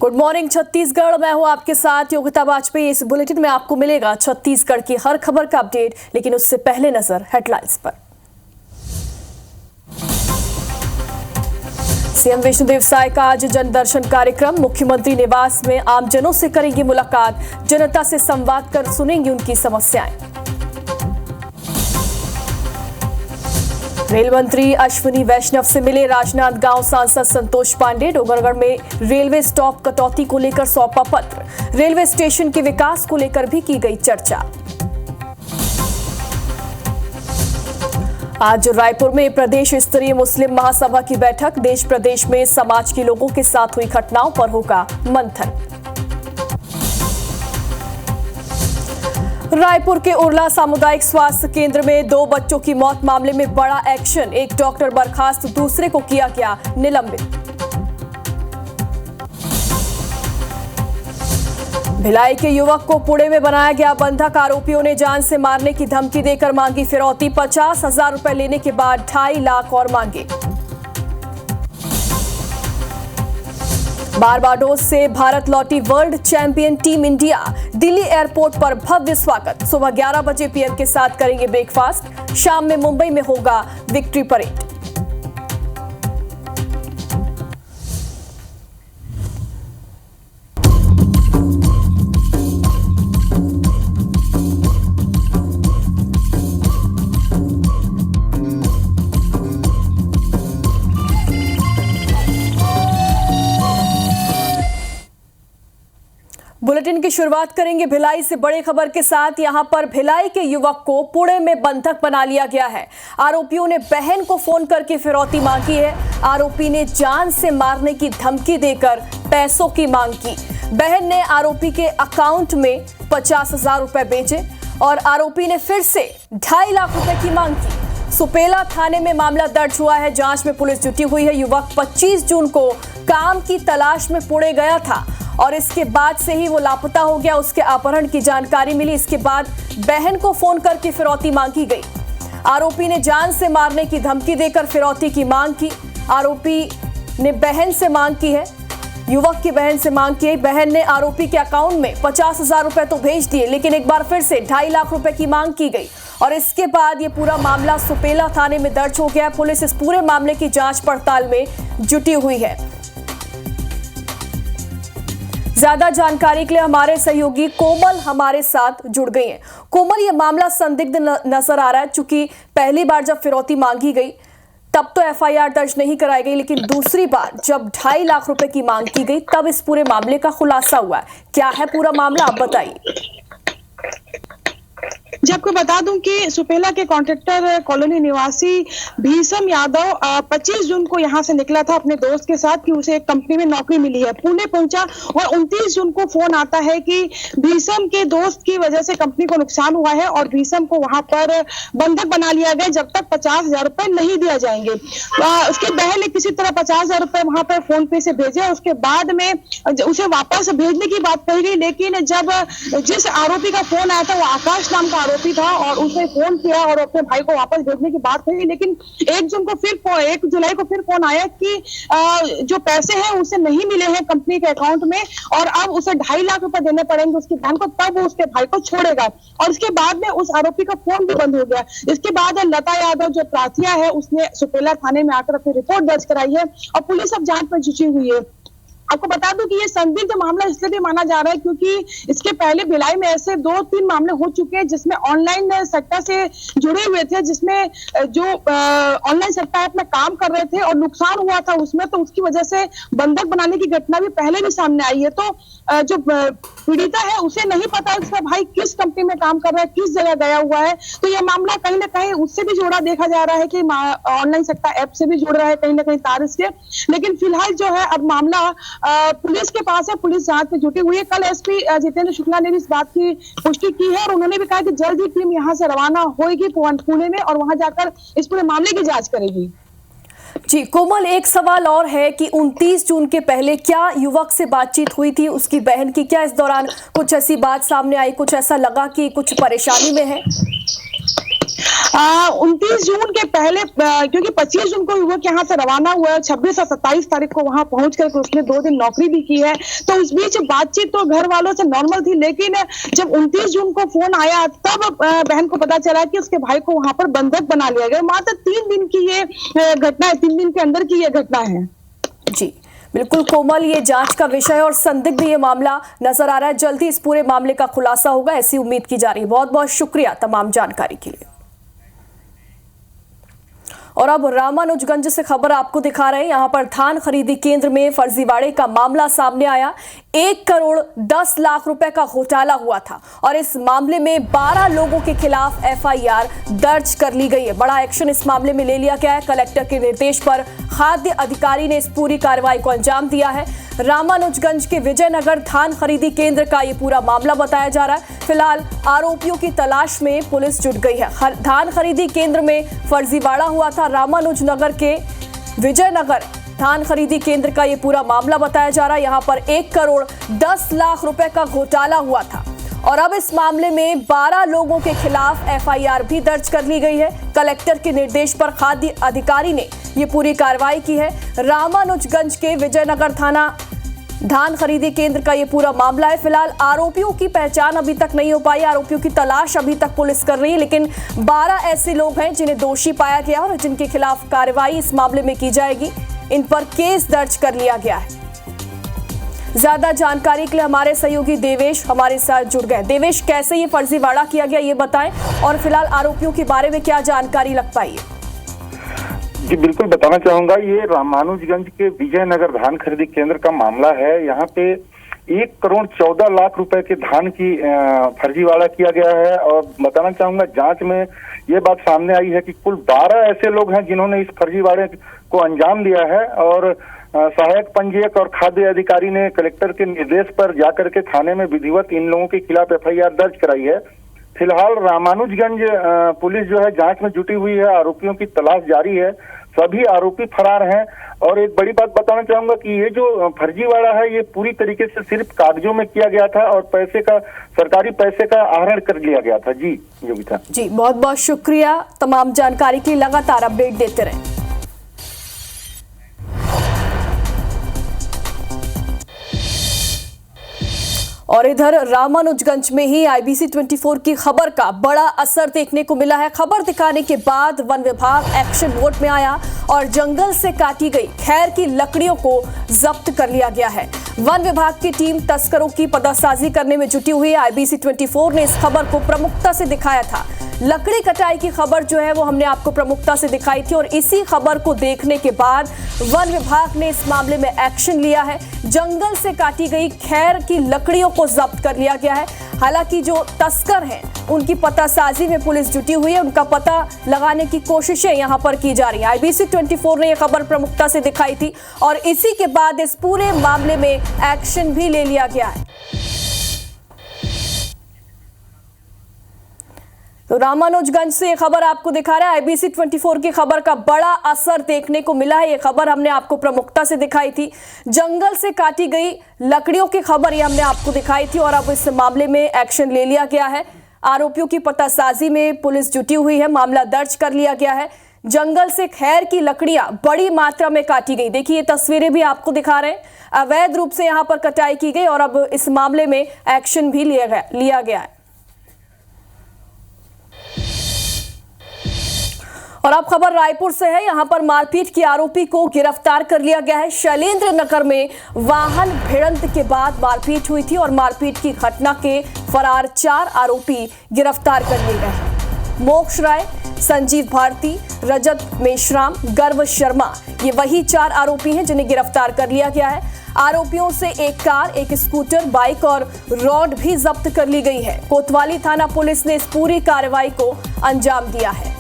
Good morning Chhattisgarh. मैं हूं आपके साथ योगिता वाजपेयी। इस बुलेटिन में आपको मिलेगा छत्तीसगढ़ की हर खबर का अपडेट, लेकिन उससे पहले नजर हेडलाइंस पर। सीएम विष्णुदेव साय का आज जनदर्शन कार्यक्रम। मुख्यमंत्री निवास में आमजनों से करेंगे मुलाकात, जनता से संवाद कर सुनेंगे उनकी समस्याएं। रेल मंत्री अश्विनी वैष्णव से मिले राजनांदगांव सांसद संतोष पांडे। डोंगरगढ़ में रेलवे स्टॉप कटौती को लेकर सौंपा पत्र। रेलवे स्टेशन के विकास को लेकर भी की गई चर्चा। आज रायपुर में प्रदेश स्तरीय मुस्लिम महासभा की बैठक। देश प्रदेश में समाज के लोगों के साथ हुई घटनाओं पर होगा मंथन। रायपुर के उरला सामुदायिक स्वास्थ्य केंद्र में 2 बच्चों की मौत मामले में बड़ा एक्शन। एक डॉक्टर बर्खास्त, दूसरे को किया गया निलंबित। भिलाई के युवक को पुणे में बनाया गया बंधक। आरोपियों ने जान से मारने की धमकी देकर मांगी फिरौती। 50,000 रुपए लेने के बाद 2.5 लाख और मांगे। बारबाडोस से भारत लौटी world champion team India. Delhi airport पर भव्य स्वागत। सुबह 11 बजे पीएम के साथ करेंगे ब्रेकफास्ट। शाम में मुंबई में होगा विक्ट्री परेड। बुलेटिन की शुरुआत करेंगे भिलाई से बड़ी खबर के साथ। यहां पर भिलाई के युवक को पुणे में बंधक बना लिया गया है। आरोपियों ने बहन को फोन करके फिरौती मांगी है। आरोपी ने जान से मारने की धमकी देकर पैसों की मांग की। बहन ने आरोपी के अकाउंट में 50,000 रुपए भेजे और आरोपी ने फिर से 2.5 लाख रुपए की मांग की। सुपेला थाने में मामला दर्ज हुआ है। जांच में पुलिस जुटी हुई है। युवक 25 जून को काम की तलाश में पुणे गया था और इसके बाद से ही वो लापता हो गया। उसके अपहरण की जानकारी मिली। इसके बाद बहन को फोन करके फिरौती मांगी गई। आरोपी ने जान से मारने की धमकी देकर फिरौती की मांग की। आरोपी ने बहन से मांग की है, युवक की बहन से मांग की है। बहन ने आरोपी के अकाउंट में 50,000 रुपए तो भेज दिए, लेकिन एक बार फिर से 2.5 लाख रुपए की मांग की गई और इसके बाद ये पूरा मामला सुपेला थाने में दर्ज हो गया। पुलिस इस पूरे मामले की जांच पड़ताल में जुटी हुई है। ज्यादा जानकारी के लिए हमारे सहयोगी कोमल हमारे साथ जुड़ गई हैं। कोमल, ये मामला संदिग्ध नजर आ रहा है। चूंकि पहली बार जब फिरौती मांगी गई तब तो एफआईआर दर्ज नहीं कराई गई, लेकिन दूसरी बार जब 2.5 लाख रुपए की मांग की गई तब इस पूरे मामले का खुलासा हुआ है। क्या है पूरा मामला, आप बताइए। जी, आपको बता दूं कि सुपेला के कॉन्ट्रैक्टर कॉलोनी निवासी भीषम यादव 25 जून को यहां से निकला था अपने दोस्त के साथ कि उसे एक कंपनी में नौकरी मिली है। पुणे पहुंचा और 29 जून को फोन आता है कि भीषम के दोस्त की वजह से कंपनी को नुकसान हुआ है और भीषम को वहां पर बंधक बना लिया गया जब तक 50,000 रुपए नहीं दिया जाएंगे। उसके बहन ने किसी तरह 50,000 रुपए वहां पर फोन पे से भेजे। उसके बाद में उसे वापस भेजने की बात कही गई, लेकिन जब जिस आरोपी का फोन आया था वो आकाश नाम का आरोपी था और उसने फोन किया और अपने भाई को वापस भेजने की बात कही। लेकिन 1 जुलाई को फिर फोन आया कि जो पैसे हैं उसे नहीं मिले हैं कंपनी के अकाउंट में और अब उसे 2.5 लाख रुपए देने पड़ेंगे उसकी बहन को, तब वो उसके भाई को छोड़ेगा। और इसके बाद में उस आरोपी का फोन भी बंद हो गया। इसके बाद लता यादव जो प्राथिया है उसने सुपेला थाने में आकर अपनी रिपोर्ट दर्ज कराई है और पुलिस अब जांच में जुटी हुई है। आपको बता दूं कि ये संदिग्ध मामला इसलिए भी माना जा रहा है क्योंकि इसके पहले भिलाई में ऐसे 2-3 मामले हो चुके हैं जिसमें ऑनलाइन सट्टा से जुड़े हुए थे, जिसमें जो ऑनलाइन सट्टा ऐप में काम कर रहे थे और नुकसान हुआ था उसमें, तो उसकी वजह से बंधक बनाने की घटना भी पहले भी सामने आई है। तो जो पीड़िता है उसे नहीं पता उसका भाई किस कंपनी में काम कर रहा है, किस जगह गया हुआ है। तो यह मामला कहीं ना कहीं उससे भी जुड़ा देखा जा रहा है कि ऑनलाइन सट्टा ऐप से भी जुड़ रहा है कहीं ना कहीं तार इसके। लेकिन फिलहाल जो है अब मामला पुलिस के पास है, पुलिस जांच में जुटी हुई है। कल एसपी जितेंद्र शुक्ला ने भी इस बात की पुष्टि की है और उन्होंने भी कहा कि जल्द ही टीम यहां से रवाना होगी पुणे में और वहां जाकर इस पूरे मामले की जांच करेगी। जी कोमल, एक सवाल और है कि 29 जून के पहले क्या युवक से बातचीत हुई थी उसकी बहन की? क्या इस दौरान कुछ ऐसी बात सामने आई, कुछ ऐसा लगा कि कुछ परेशानी में है? 29 जून के पहले क्योंकि 25 जून को युवक यहाँ से रवाना हुआ है, 26 और 27 तारीख को वहां पहुंच कर उसने 2 दिन नौकरी भी की है। तो उस बीच बातचीत तो घर वालों से नॉर्मल थी, लेकिन जब 29 जून को फोन आया तब बहन को पता चला कि उसके भाई को वहां पर बंधक बना लिया गया। मात्र 3 दिन की ये घटना है, 3 दिन के अंदर की ये घटना है। जी बिल्कुल कोमल, ये जांच का विषय और संदिग्ध ये मामला नजर आ रहा है। जल्दी इस पूरे मामले का खुलासा होगा, ऐसी उम्मीद की जा रही है। बहुत बहुत शुक्रिया तमाम जानकारी के लिए। और अब रामानुजगंज से खबर आपको दिखा रहे हैं। यहां पर धान खरीदी केंद्र में फर्जीवाड़े का मामला सामने आया। 1 करोड़ 10 लाख रुपए का घोटाला हुआ था और इस मामले में 12 लोगों के खिलाफ FIR दर्ज कर ली गई है। बड़ा एक्शन इस मामले में ले लिया गया है। कलेक्टर के निर्देश पर खाद्य अधिकारी ने इस पूरी कार्रवाई को अंजाम दिया है। रामानुजगंज के विजयनगर धान खरीदी केंद्र का ये पूरा मामला बताया जा रहा है। फिलहाल आरोपियों की तलाश में पुलिस जुट गई है। धान खरीदी केंद्र में फर्जीवाड़ा हुआ था। रामानुजनगर के विजयनगर धान खरीदी केंद्र का ये पूरा मामला बताया जा रहा है। यहां पर 1 करोड़ 10 लाख रुपए का घोटाला हुआ था और अब इस मामले में 12 लोगों के खिलाफ FIR भी दर्ज कर ली गई है। कलेक्टर के निर्देश पर खाद्य अधिकारी ने ये पूरी कार्रवाई की है। रामानुजगंज के विजयनगर थाना धान खरीदी केंद्र का ये पूरा मामला है। फिलहाल आरोपियों की पहचान अभी तक नहीं हो पाई। आरोपियों की तलाश अभी तक पुलिस कर रही है, लेकिन 12 ऐसे लोग हैं जिन्हें दोषी पाया गया और जिनके खिलाफ कार्रवाई इस मामले में की जाएगी। इन पर केस दर्ज कर लिया गया है। ज्यादा जानकारी के लिए हमारे सहयोगी देवेश हमारे साथ जुड़ गए। देवेश, कैसे ये फर्जीवाड़ा किया गया ये बताएं और फिलहाल आरोपियों के बारे में क्या जानकारी लग पाई है? जी बिल्कुल बताना चाहूंगा। ये रामानुजगंज के विजयनगर धान खरीदी केंद्र का मामला है। यहाँ पे 1 करोड़ 14 लाख रुपए के धान की फर्जीवाड़ा किया गया है और बताना चाहूंगा जांच में ये बात सामने आई है कि कुल 12 ऐसे लोग हैं जिन्होंने इस फर्जीवाड़े को अंजाम दिया है और सहायक पंजीयक और खाद्य अधिकारी ने कलेक्टर के निर्देश पर जाकर के थाने में विधिवत इन लोगों के खिलाफ FIR दर्ज कराई है। फिलहाल रामानुजगंज पुलिस जो है जांच में जुटी हुई है। आरोपियों की तलाश जारी है। सभी आरोपी फरार हैं और एक बड़ी बात बताना चाहूंगा कि ये जो फर्जीवाड़ा है ये पूरी तरीके से सिर्फ कागजों में किया गया था और सरकारी पैसे का आहरण कर लिया गया था। जी योगिता जी, बहुत बहुत शुक्रिया तमाम जानकारी की। लगातार अपडेट देते रहें। और इधर रामानुजगंज में ही IBC 24 की खबर का बड़ा असर देखने को मिला है। खबर दिखाने के बाद वन विभाग एक्शन मोड में आया और जंगल से काटी गई खैर की लकड़ियों को जब्त कर लिया गया है। वन विभाग की टीम तस्करों की पर्दासाजी करने में जुटी हुई है। IBC 24 ने इस खबर को प्रमुखता से दिखाया था। लकड़ी कटाई की खबर जो है वो हमने आपको प्रमुखता से दिखाई थी और इसी खबर को देखने के बाद वन विभाग ने इस मामले में एक्शन लिया है। जंगल से काटी गई खैर की लकड़ियों को जब्त कर लिया गया है। हालांकि जो तस्कर हैं उनकी पतासाजी में पुलिस जुटी हुई है। उनका पता लगाने की कोशिशें यहां पर की जा रही है। IBC 24 ने यह खबर प्रमुखता से दिखाई थी और इसी के बाद इस पूरे मामले में एक्शन भी ले लिया गया है। तो रामानुजगंज से ये खबर आपको दिखा रहा है। IBC 24 की खबर का बड़ा असर देखने को मिला है। ये खबर हमने आपको प्रमुखता से दिखाई थी। जंगल से काटी गई लकड़ियों की खबर ये हमने आपको दिखाई थी और अब इस मामले में एक्शन ले लिया गया है। आरोपियों की पतासाजी में पुलिस जुटी हुई है। मामला दर्ज कर लिया गया है। जंगल से खैर की लकड़ियां बड़ी मात्रा में काटी गई। देखिए ये तस्वीरें भी आपको दिखा रहे हैं। अवैध रूप से यहां पर कटाई की गई और अब इस मामले में एक्शन भी लिया गया है। और अब खबर रायपुर से है। यहां पर मारपीट की आरोपी को गिरफ्तार कर लिया गया है। शैलेंद्र नगर में वाहन भिड़ंत के बाद मारपीट हुई थी और मारपीट की घटना के फरार 4 आरोपी गिरफ्तार कर लिए गए हैं। मोक्ष राय, संजीव भारती, रजत मेश्राम, गर्व शर्मा, ये वही 4 आरोपी हैं जिन्हें गिरफ्तार कर लिया गया है। आरोपियों से एक कार, एक स्कूटर, बाइक और रॉड भी जब्त कर ली गई है। कोतवाली थाना पुलिस ने इस पूरी कार्रवाई को अंजाम दिया है।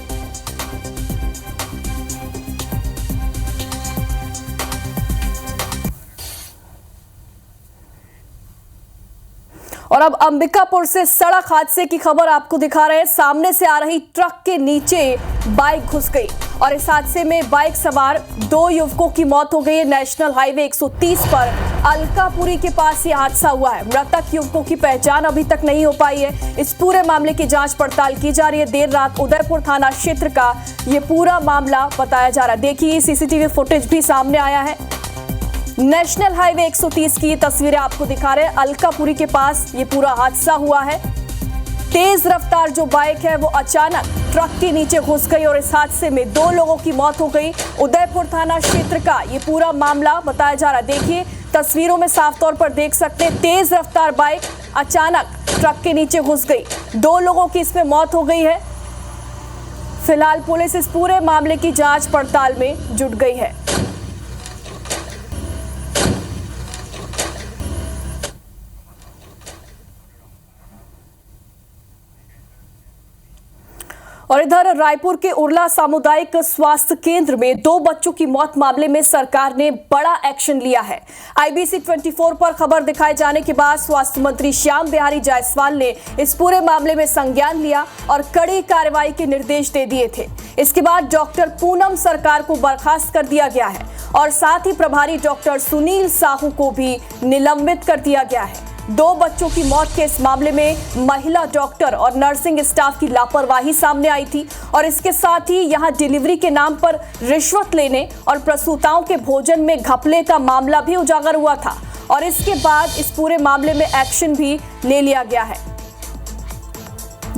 और अब अंबिकापुर से सड़क हादसे की खबर आपको दिखा रहे हैं। सामने से आ रही ट्रक के नीचे बाइक घुस गई और इस हादसे में बाइक सवार 2 युवकों की मौत हो गई है। नेशनल हाईवे 130 पर अलकापुरी के पास यह हादसा हुआ है। मृतक युवकों की पहचान अभी तक नहीं हो पाई है। इस पूरे मामले की जांच पड़ताल की जा रही है। देर रात उदयपुर थाना क्षेत्र का ये पूरा मामला बताया जा रहा है। देखिए, सीसीटीवी फुटेज भी सामने आया है। नेशनल हाईवे 130 की तस्वीरें आपको दिखा रहे हैं। अलकापुरी के पास ये पूरा हादसा हुआ है। तेज रफ्तार जो बाइक है वो अचानक ट्रक के नीचे घुस गई और इस हादसे में 2 लोगों की मौत हो गई। उदयपुर थाना क्षेत्र का ये पूरा मामला बताया जा रहा है। देखिए, तस्वीरों में साफ तौर पर देख सकते हैं, तेज रफ्तार बाइक अचानक ट्रक के नीचे घुस गई। 2 लोगों की इसमें मौत हो गई है। फिलहाल पुलिस इस पूरे मामले की जांच पड़ताल में जुट गई है। और इधर रायपुर के उरला सामुदायिक स्वास्थ्य केंद्र में 2 बच्चों की मौत मामले में सरकार ने बड़ा एक्शन लिया है। IBC 24 पर खबर दिखाए जाने के बाद स्वास्थ्य मंत्री श्याम बिहारी जायसवाल ने इस पूरे मामले में संज्ञान लिया और कड़ी कार्रवाई के निर्देश दे दिए थे। इसके बाद डॉक्टर पूनम सरकार को बर्खास्त कर दिया गया है और साथ ही प्रभारी डॉक्टर सुनील साहू को भी निलंबित कर दिया गया है। 2 बच्चों की मौत के इस मामले में महिला डॉक्टर और नर्सिंग स्टाफ की लापरवाही सामने आई थी और इसके साथ ही यहां डिलीवरी के नाम पर रिश्वत लेने और प्रसूताओं के भोजन में घपले का मामला भी उजागर हुआ था और इसके बाद इस पूरे मामले में एक्शन भी ले लिया गया है।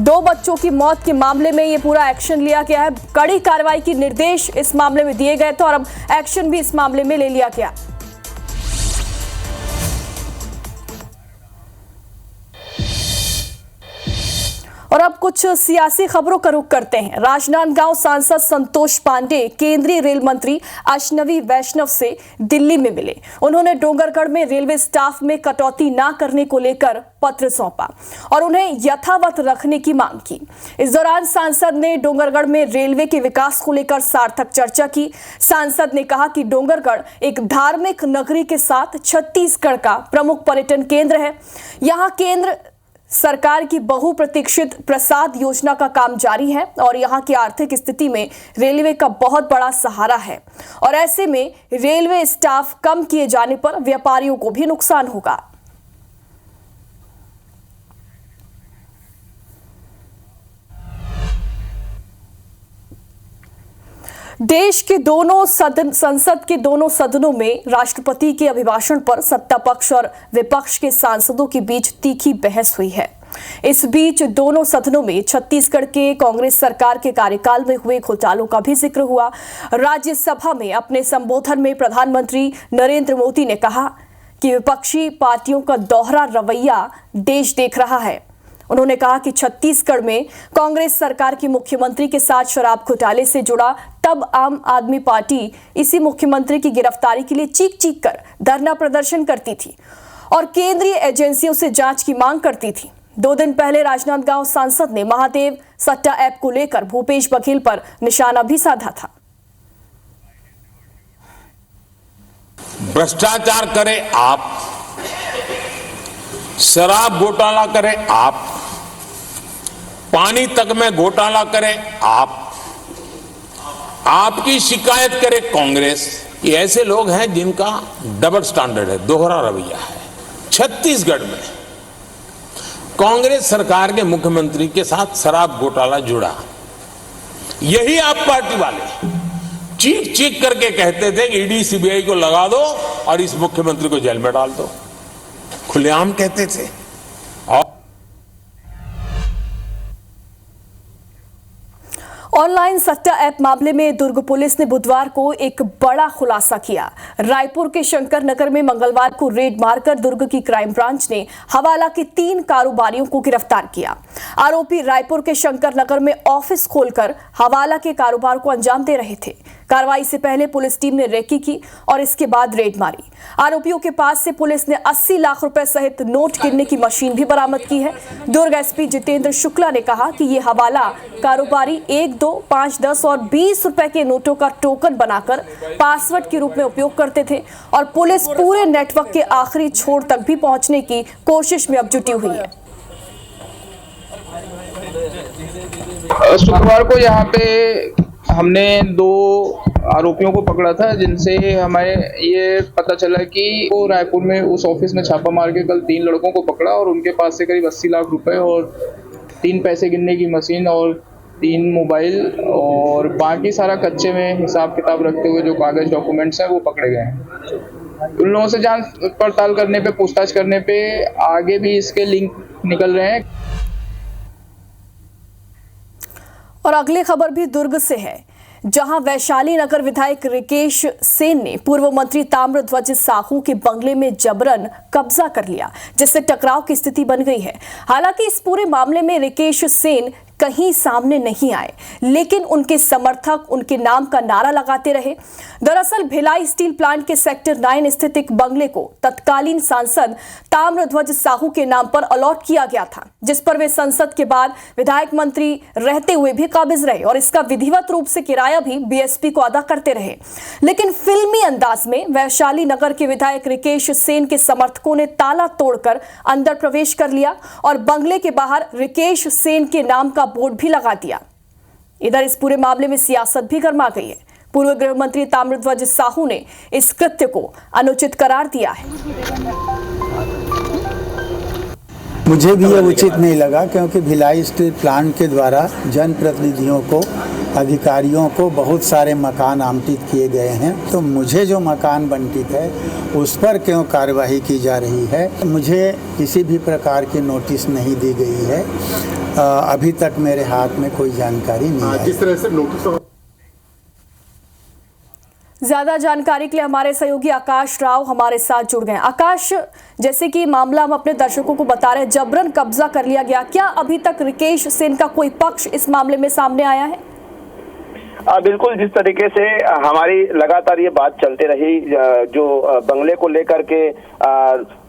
2 बच्चों की मौत के मामले में ये पूरा एक्शन लिया गया है। कड़ी कार्रवाई के निर्देश इस मामले में दिए गए थे और अब एक्शन भी इस मामले में ले लिया गया। और अब कुछ सियासी खबरों का रुख करते हैं। राजनांदगांव सांसद संतोष पांडे केंद्रीय रेल मंत्री अश्विनी वैष्णव से दिल्ली में मिले। उन्होंने डोंगरगढ़ में रेलवे स्टाफ में कटौती न करने को लेकर पत्र सौंपा और उन्हें यथावत रखने की मांग की। इस दौरान सांसद ने डोंगरगढ़ में रेलवे के विकास को लेकर सार्थक चर्चा की। सांसद ने कहा कि डोंगरगढ़ एक धार्मिक नगरी के साथ छत्तीसगढ़ का प्रमुख पर्यटन केंद्र है। यहाँ केंद्र सरकार की बहुप्रतीक्षित प्रसाद योजना का काम जारी है और यहां की आर्थिक स्थिति में रेलवे का बहुत बड़ा सहारा है और ऐसे में रेलवे स्टाफ कम किए जाने पर व्यापारियों को भी नुकसान होगा। देश के दोनों संसद के दोनों सदनों में राष्ट्रपति के अभिभाषण पर सत्ता पक्ष और विपक्ष के सांसदों के बीच तीखी बहस हुई है। इस बीच दोनों सदनों में छत्तीसगढ़ के कांग्रेस सरकार के कार्यकाल में हुए घोटालों का भी जिक्र हुआ। राज्यसभा में अपने संबोधन में प्रधानमंत्री नरेंद्र मोदी ने कहा कि विपक्षी पार्टियों का दोहरा रवैया देश देख रहा है। उन्होंने कहा कि छत्तीसगढ़ में कांग्रेस सरकार की मुख्यमंत्री के साथ शराब घोटाले से जुड़ा तब आम आदमी पार्टी इसी मुख्यमंत्री की गिरफ्तारी के लिए चीख चीख कर धरना प्रदर्शन करती थी और केंद्रीय एजेंसियों से जांच की मांग करती थी। 2 दिन पहले राजनांदगांव सांसद ने महादेव सट्टा ऐप को लेकर भूपेश बघेल पर निशाना भी साधा था। भ्रष्टाचार करे आप, शराब घोटाला करे आप, पानी तक में घोटाला करे आप, आपकी शिकायत करे कांग्रेस। ये ऐसे लोग हैं जिनका डबल स्टैंडर्ड है, दोहरा रवैया है। छत्तीसगढ़ में कांग्रेस सरकार के मुख्यमंत्री के साथ शराब घोटाला जुड़ा। यही आप पार्टी वाले चीख चीख करके कहते थे कि ईडी सीबीआई को लगा दो और इस मुख्यमंत्री को जेल में डाल दो, खुलेआम कहते थे। ऑनलाइन सट्टा ऐप मामले में दुर्ग पुलिस ने बुधवार को एक बड़ा खुलासा किया। रायपुर के शंकर नगर में मंगलवार को रेड मारकर दुर्ग की क्राइम ब्रांच ने हवाला के 3 कारोबारियों को गिरफ्तार किया। आरोपी रायपुर के शंकर नगर में ऑफिस खोलकर हवाला के कारोबार को अंजाम दे रहे थे। कार्रवाई से पहले पुलिस टीम ने रेकी की और इसके बाद रेड मारी। आरोपियों के पास से पुलिस ने 80 लाख रुपए सहित नोट गिनने की मशीन भी बरामद की है। दुर्ग एसपी जितेंद्र शुक्ला ने कहा कि ये हवाला कारोबारी 1, 2, 5, 10 और 20 रुपए के नोटों का टोकन बनाकर पासवर्ड के रूप में उपयोग करते थे और पुलिस पूरे नेटवर्क के आखिरी छोर तक भी पहुंचने की कोशिश में अब जुटी हुई है। शुक्रवार को यहाँ पे हमने 2 आरोपियों को पकड़ा था, जिनसे हमें ये पता चला कि वो रायपुर में उस ऑफिस में छापा मार के कल 3 लड़कों को पकड़ा और उनके पास से करीब 80 लाख रुपए और 3 पैसे गिनने की मशीन और 3 मोबाइल और बाकी सारा कच्चे में हिसाब किताब रखते हुए जो कागज डॉक्यूमेंट्स हैं वो पकड़े गए हैं। उन लोगों से जांच पड़ताल करने पे, पूछताछ करने पे आगे भी इसके लिंक निकल रहे हैं। और अगली खबर भी दुर्ग से है, जहां वैशाली नगर विधायक रिकेश सेन ने पूर्व मंत्री ताम्रध्वज साहू के बंगले में जबरन कब्जा कर लिया, जिससे टकराव की स्थिति बन गई है। हालांकि इस पूरे मामले में रिकेश सेन कहीं सामने नहीं आए, लेकिन उनके समर्थक उनके नाम का नारा लगाते रहे। दरअसल भिलाई स्टील प्लांट के सेक्टर 9 स्थित एक बंगले को तत्कालीन सांसद ताम्रध्वज साहू के नाम पर अलॉट किया गया था, जिस पर वे संसद के बाद विधायक मंत्री रहते हुए भी काबिज रहे और इसका विधिवत रूप से किराया भी बीएसपी को अदा करते रहे। लेकिन फिल्मी अंदाज में वैशाली नगर के विधायक रिकेश सेन के समर्थकों ने ताला तोड़कर अंदर प्रवेश कर लिया और बंगले के बाहर रिकेश सेन के नाम का बोर्ड भी लगा दिया। इधर इस पूरे मामले में सियासत भी गर्मा गई है। पूर्व गृह मंत्री ताम्रध्वज साहू ने इस कृत्य को अनुचित करार दिया है। मुझे भी ये उचित नहीं लगा, क्योंकि भिलाई स्टील प्लांट के द्वारा जनप्रतिनिधियों को, अधिकारियों को बहुत सारे मकान आवंटित किए गए हैं, तो मुझे जो मकान बंटित है उस पर क्यों कार्यवाही की जा रही है? मुझे किसी भी प्रकार की नोटिस नहीं दी गई है। अभी तक मेरे हाथ में कोई जानकारी नहीं है। जिस तरह से नोटिस ज्यादा जानकारी के लिए हमारे सहयोगी आकाश राव हमारे साथ जुड़ गए। आकाश, जैसे कि मामला हम अपने दर्शकों को बता रहे हैं, जबरन कब्जा कर लिया गया, क्या अभी तक रिकेश सेन का कोई पक्ष इस मामले में सामने आया है? बिल्कुल, जिस तरीके से हमारी लगातार ये बात चलते रही, जो बंगले को लेकर के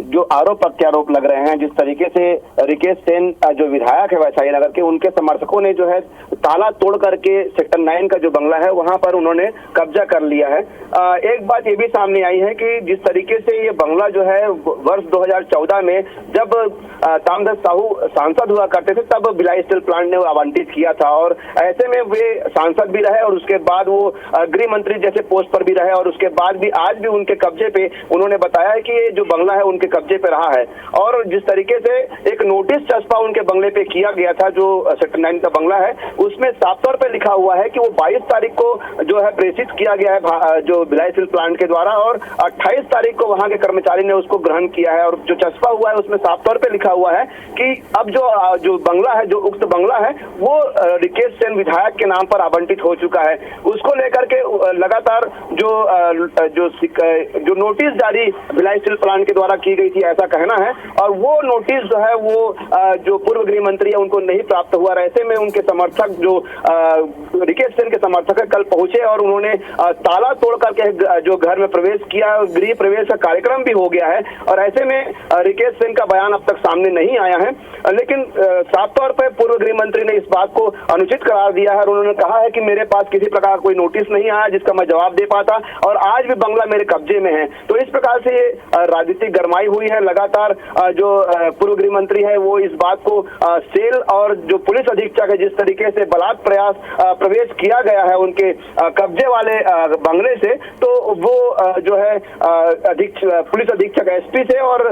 जो आरोप प्रत्यारोप लग रहे हैं, जिस तरीके से रिकेश सेन जो विधायक है वैशाली नगर के, उनके समर्थकों ने जो है ताला तोड़ करके सेक्टर 9 का जो बंगला है वहां पर उन्होंने कब्जा कर लिया है। एक बात ये भी सामने आई है कि जिस तरीके से ये बंगला जो है वर्ष 2014 में जब ताम्रध्वज साहू सांसद हुआ करते थे, तब भिलाई स्टील प्लांट ने आवंटित किया था और ऐसे में वे सांसद भी रहे और उसके बाद वो गृह मंत्री जैसे पोस्ट पर भी रहे और उसके बाद भी आज भी उनके कब्जे पे, उन्होंने बताया है कि ये जो बंगला है उनके कब्जे पे रहा है। और जिस तरीके से एक नोटिस चस्पा उनके बंगले पे किया गया था, जो सेक्टर 9 का बंगला है, उसमें साफ तौर पे लिखा हुआ है कि वो 22 तारीख को जो है प्रेषित किया गया है जो भिलाई स्टील प्लांट के द्वारा और 28 तारीख को वहां के कर्मचारी ने उसको ग्रहण किया है। और जो चस्पा हुआ है उसमें साफ तौर पे लिखा हुआ है कि अब जो बंगला है, जो उक्त बंगला है, वो रिकेश सेन विधायक के नाम पर आवंटित हो चुका है। उसको लेकर के लगातार जो नोटिस जारी भिलाई स्टील प्लांट के द्वारा की गई थी, ऐसा कहना है, और वो नोटिस जो है वो जो पूर्व गृह मंत्री है उनको नहीं प्राप्त हुआ। ऐसे में उनके समर्थक जो रिकेश सेन के समर्थक है, कल पहुंचे और उन्होंने ताला तोड़ करके जो घर में प्रवेश किया, गृह प्रवेश का कार्यक्रम भी हो गया है। और ऐसे में रिकेश सेन का बयान अब तक सामने नहीं आया है, लेकिन साफ तौर पर पूर्व गृह मंत्री ने इस बात को अनुचित करार दिया है और उन्होंने कहा है कि मेरे पास किसी प्रकार कोई नोटिस नहीं आया जिसका मैं जवाब दे पाता और आज भी बंगला मेरे कब्जे में है। तो इस प्रकार से ये राजनीतिक गरमाई हुई है। लगातार जो पूर्व गृह मंत्री है वो इस बात को सेल और जो पुलिस अधीक्षक है, जिस तरीके से बलात् प्रयास प्रवेश किया गया है उनके कब्जे वाले बंगले से, तो वो जो है पुलिस अधीक्षक एसपी से और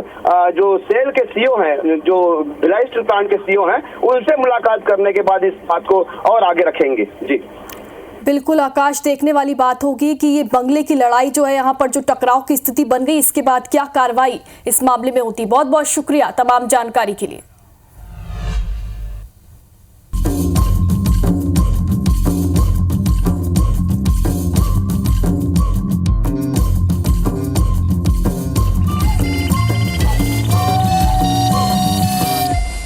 जो सेल के सीओ हैं, जो भिलाई स्टील प्लांट के सीओ हैं, उनसे मुलाकात करने के बाद इस बात को और आगे रखेंगे। जी बिल्कुल आकाश, देखने वाली बात होगी कि ये बंगले की लड़ाई जो है, यहाँ पर जो टकराव की स्थिति बन गई, इसके बाद क्या कार्रवाई इस मामले में होती। बहुत बहुत शुक्रिया तमाम जानकारी के लिए।